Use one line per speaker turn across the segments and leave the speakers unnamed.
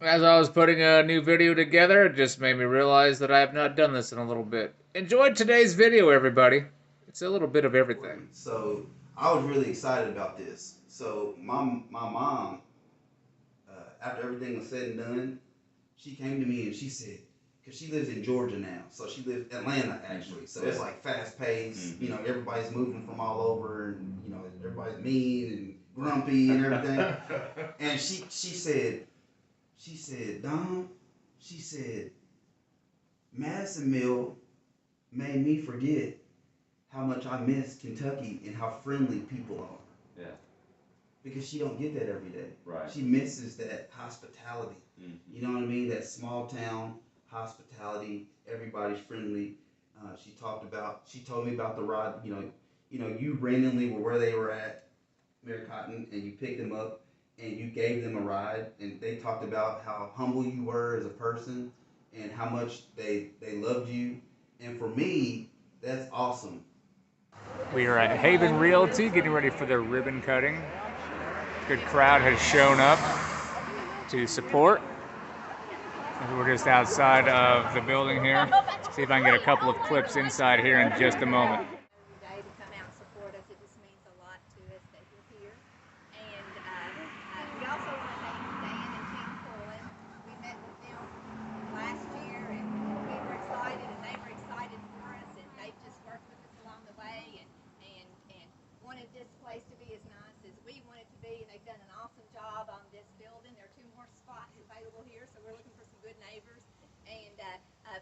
As I was putting a new video together, it just made me realize that I have not done this in a little bit. Enjoy today's video, everybody. It's a little bit of everything.
So I was really excited about this. So my mom, after everything was said and done, she came to me and she said, because she lives in Georgia now, so she lives Atlanta actually. So it's like fast paced. You know, everybody's moving from all over, and you know everybody's mean and grumpy and everything. And she said, Don, she said, Madisonville made me forget how much I miss Kentucky and how friendly people are.
Yeah.
Because she don't get that every day.
Right.
She misses that hospitality.
Mm-hmm.
You know what I mean? That small town hospitality. Everybody's friendly. She told me about the ride. You randomly were where they were at, Mary Cotton, and you picked them up and you gave them a ride, and they talked about how humble you were as a person and how much they loved you. And for me, that's awesome.
We are at Haven Realty getting ready for their ribbon cutting. Good crowd has shown up to support. We're just outside of the building here. See if I can get a couple of clips inside here in just a moment.
Today to come out and support us. It just means a lot to us that you're here. And we also want to thank Dan and Tim Pullen. We met with them last year, and we were excited, and they were excited for us, and they've just worked with us along the way, and wanted this place to be as nice as we want it to be. And they've done an awesome job on this building. There are 2 more spots available here, so we're looking for some good neighbors. And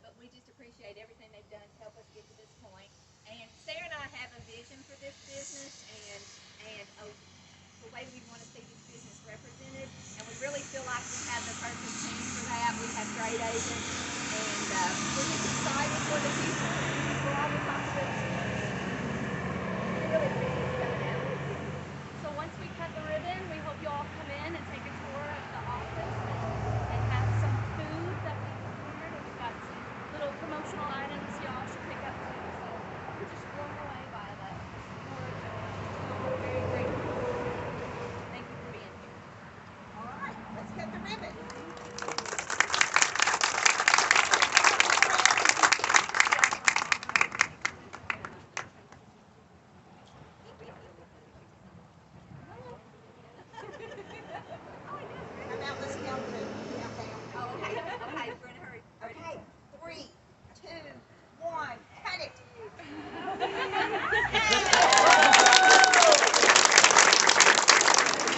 but we just appreciate everything they've done to help us get to this point. And Sarah and I have a vision for this business, and the way we want to see this business represented. And we really feel like we have the perfect team for that. We have great agents, and we're just excited for the future and for all the possibilities. We really appreciate you coming out.
So once we cut the ribbon, we hope you all come in and take a tour of the office and have some food that we prepared. And we've got some little promotional items y'all should pick up too. So we're just blown away by that. We're very grateful. Thank you for being here.
All right, let's cut the ribbon. How about let's count to countdown? Oh, okay. Okay, we're in a hurry. Okay, 3, 2, 1, cut it.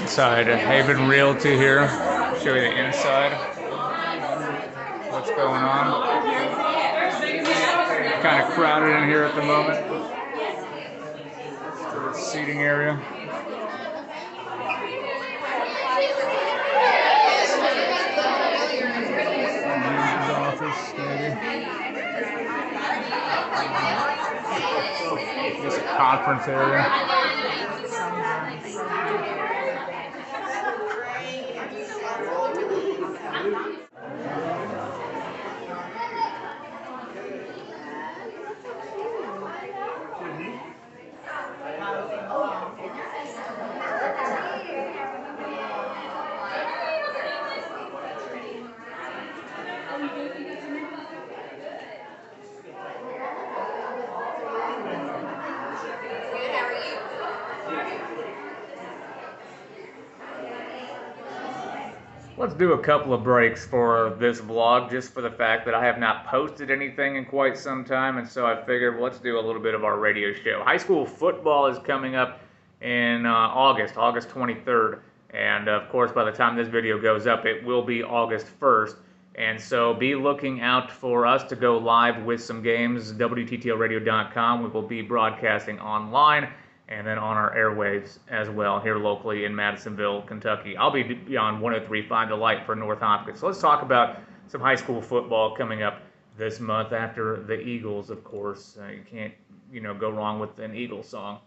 Inside Haven Realty here. Show you the inside. What's going on? Kind of crowded in here at the moment. For the seating area. Manager's office, maybe. Just a conference area. Let's do a couple of breaks for this vlog, just for the fact that I have not posted anything in quite some time, and so I figured, well, let's do a little bit of our radio show. High school football is coming up in August 23rd, and of course, by the time this video goes up, it will be August 1st, and so be looking out for us to go live with some games. WTTLradio.com. We will be broadcasting online and then on our airwaves as well here locally in Madisonville, Kentucky. I'll be on 103.5 The Light for North Hopkins. So let's talk about some high school football coming up this month after the Eagles, of course. You can't, go wrong with an Eagles song.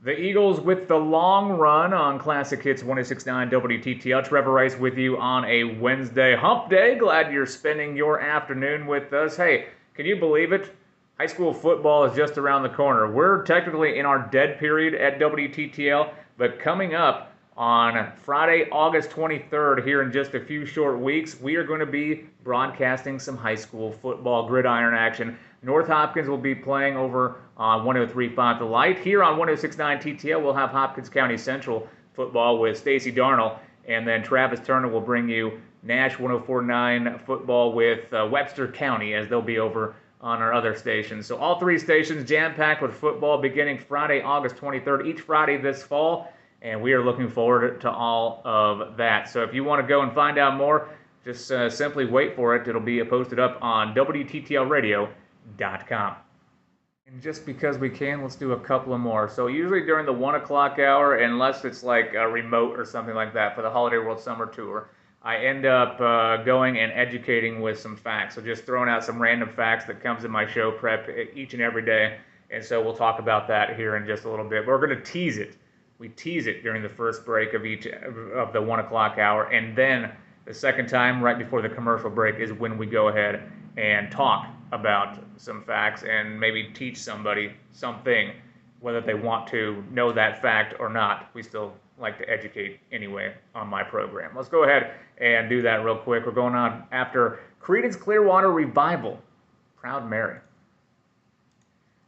The Eagles with the long run on Classic Hits 106.9 WTTL. Trevor Rice with you on a Wednesday hump day. Glad you're spending your afternoon with us. Hey, can you believe it? High school football is just around the corner. We're technically in our dead period at WTTL, but coming up On Friday, August 23rd, here in just a few short weeks, we are going to be broadcasting some high school football gridiron action. North Hopkins will be playing over on 103.5 The Light. Here on 106.9 TTL, we'll have Hopkins County Central football with Stacy Darnell, and then Travis Turner will bring you Nash 104.9 football with Webster County, as they'll be over on our other stations. So all three stations jam-packed with football beginning Friday, August 23rd, each Friday this fall. And we are looking forward to all of that. So if you want to go and find out more, just simply wait for it. It'll be posted up on WTTLradio.com. And just because we can, let's do a couple of more. So usually during the 1 o'clock hour, unless it's like a remote or something like that for the Holiday World Summer Tour, I end up going and educating with some facts. So just throwing out some random facts that comes in my show prep each and every day. And so we'll talk about that here in just a little bit. But we're going to tease it. We tease it during the first break of each of the 1 o'clock hour, and then the second time, right before the commercial break, is when we go ahead and talk about some facts and maybe teach somebody something, whether they want to know that fact or not. We still like to educate anyway on my program. Let's go ahead and do that real quick. We're going on after Creedence Clearwater Revival, Proud Mary.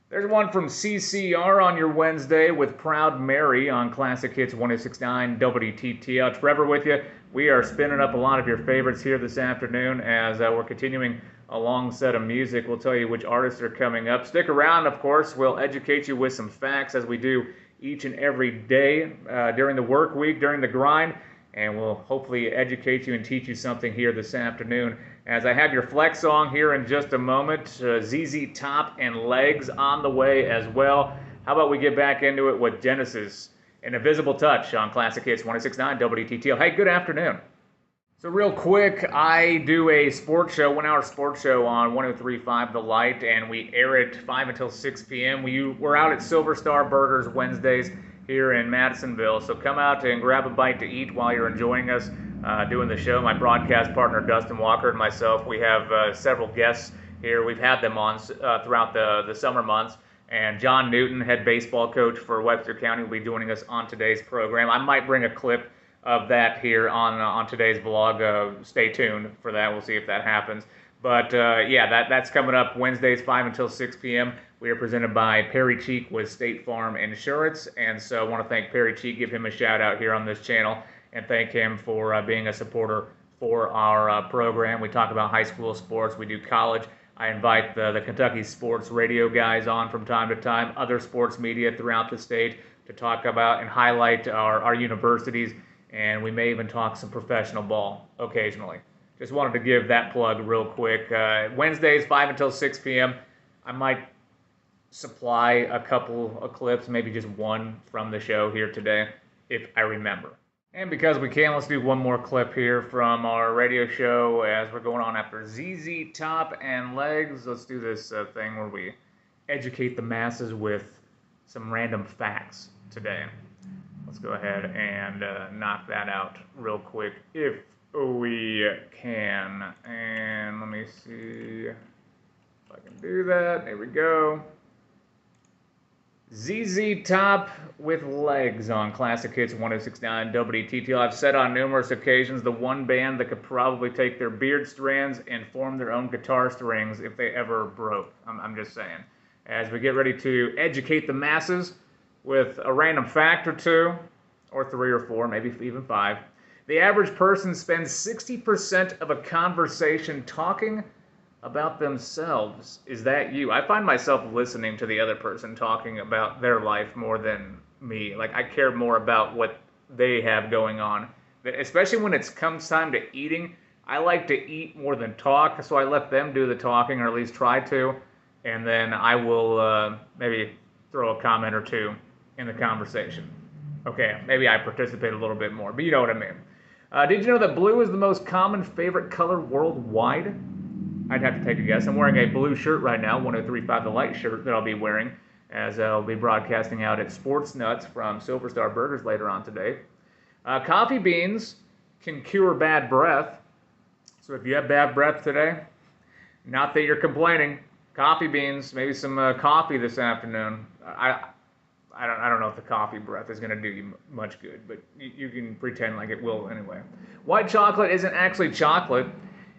There's one from CCR on your Wednesday with Proud Mary on Classic Hits 106.9 WTTL. Trevor with you. We are spinning up a lot of your favorites here this afternoon as we're continuing a long set of music. We'll tell you which artists are coming up. Stick around, of course. We'll educate you with some facts as we do each and every day during the work week, during the grind. And we'll hopefully educate you and teach you something here this afternoon. As I have your flex song here in just a moment, ZZ Top and Legs on the way as well. How about we get back into it with Genesis and Invisible Touch on Classic Hits 106.9 WTTL. Hey, good afternoon. So real quick, I do a sports show, 1 hour sports show on 103.5 The Light, and we air it 5 until 6 p.m. We're out at Silver Star Burgers Wednesdays here in Madisonville, so come out and grab a bite to eat while you're enjoying us doing the show. My broadcast partner Dustin Walker and myself, we have several guests here. We've had them on throughout the summer months, and John Newton, head baseball coach for Webster County, will be joining us on today's program. I might bring a clip of that here on today's vlog. Stay tuned for that. We'll see if that happens. But yeah, that's coming up Wednesdays 5 until 6 p.m. We are presented by Perry Cheek with State Farm Insurance, and so I want to thank Perry Cheek, give him a shout out here on this channel, and thank him for being a supporter for our program. We talk about high school sports, we do college. I invite the Kentucky sports radio guys on from time to time, other sports media throughout the state to talk about and highlight our universities, and we may even talk some professional ball occasionally. Just wanted to give that plug real quick. Wednesdays, 5 until 6 p.m. I might supply a couple of clips, maybe just one from the show here today, if I remember. And because we can, let's do one more clip here from our radio show as we're going on after ZZ Top and Legs. Let's do this thing where we educate the masses with some random facts today. Let's go ahead and knock that out real quick if we can. And let me see if I can do that. There we go. ZZ Top with Legs on Classic Hits 106.9 WTTL. I've said on numerous occasions the one band that could probably take their beard strands and form their own guitar strings if they ever broke. I'm just saying. As we get ready to educate the masses with a random fact or two, or 3 or 4, maybe even 5. The average person spends 60% of a conversation talking about themselves. Is that you? I find myself listening to the other person talking about their life more than me. Like, I care more about what they have going on. Especially when it comes time to eating, I like to eat more than talk, so I let them do the talking, or at least try to, and then I will maybe throw a comment or two in the conversation. Okay, maybe I participate a little bit more, but you know what I mean. Did you know that blue is the most common favorite color worldwide? I'd have to take a guess. I'm wearing a blue shirt right now, 103.5 The Light shirt that I'll be wearing, as I'll be broadcasting out at Sports Nuts from Silver Star Burgers later on today. Coffee beans can cure bad breath. So if you have bad breath today, not that you're complaining, coffee beans, maybe some coffee this afternoon. I I don't know if the coffee breath is going to do you much good, but you can pretend like it will anyway. White chocolate isn't actually chocolate.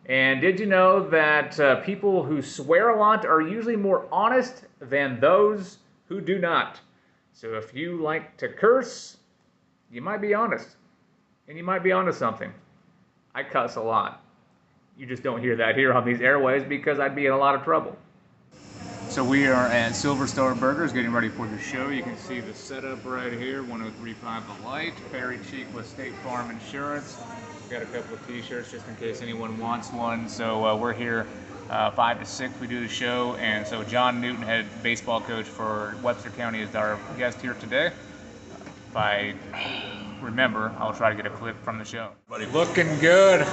And did you know that people who swear a lot are usually more honest than those who do not? So if you like to curse, you might be honest. And you might be onto something. I cuss a lot. You just don't hear that here on these airways because I'd be in a lot of trouble. So we are at Silver Star Burgers getting ready for the show. You can see the setup right here, 1035 The Light, Perry Cheek with State Farm Insurance. Got a couple of t-shirts just in case anyone wants one. So we're here 5 to 6 we do the show, and so John Newton, head baseball coach for Webster County, is our guest here today. If I remember, I'll try to get a clip from the show. Looking good.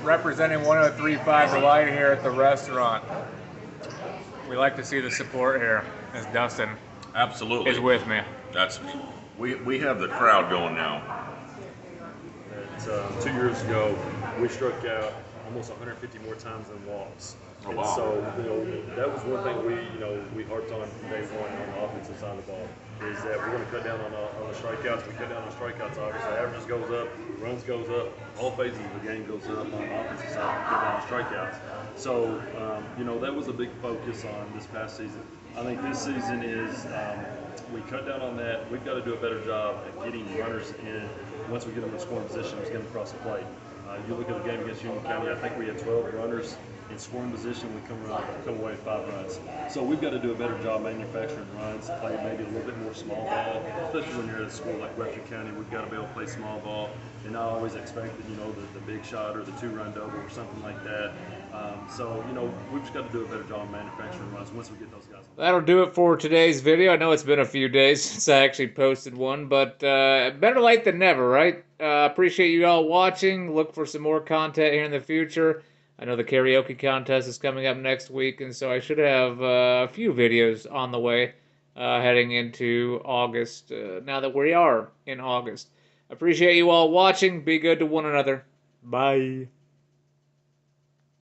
Representing 1035 The Light here at the restaurant. We like to see the support here, as Dustin
Absolutely
is with me.
We have the crowd going now.
And 2 years ago, we struck out almost 150 more times than walks.
Oh,
and
wow.
so, that was one thing we harped on from day one on the offensive side of the ball, is that we're going to cut down on the strikeouts. We cut down on strikeouts, obviously. Averages goes up, runs goes up, all phases of the game goes up on the offensive side, cut down on strikeouts. So, that was a big focus on this past season. I think this season is, we cut down on that. We've got to do a better job at getting runners in. Once we get them in scoring position, let's get them across the plate. You look at the game against Union County, I think we had 12 runners in scoring position. We come away with 5 runs. So we've got to do a better job manufacturing runs, play maybe a little bit more small ball, especially when you're at a school like Webster County. We've got to be able to play small ball and not always expect that, the big shot or the 2-run double or something like that. We've just got to do a better job manufacturing runs once we get those guys.
That'll do it for today's video. I know it's been a few days since I actually posted one, but better late than never, right? Appreciate you all watching. Look for some more content here in the future. I know the karaoke contest is coming up next week, and so I should have a few videos on the way heading into August, now that we are in August. Appreciate you all watching. Be good to one another. Bye.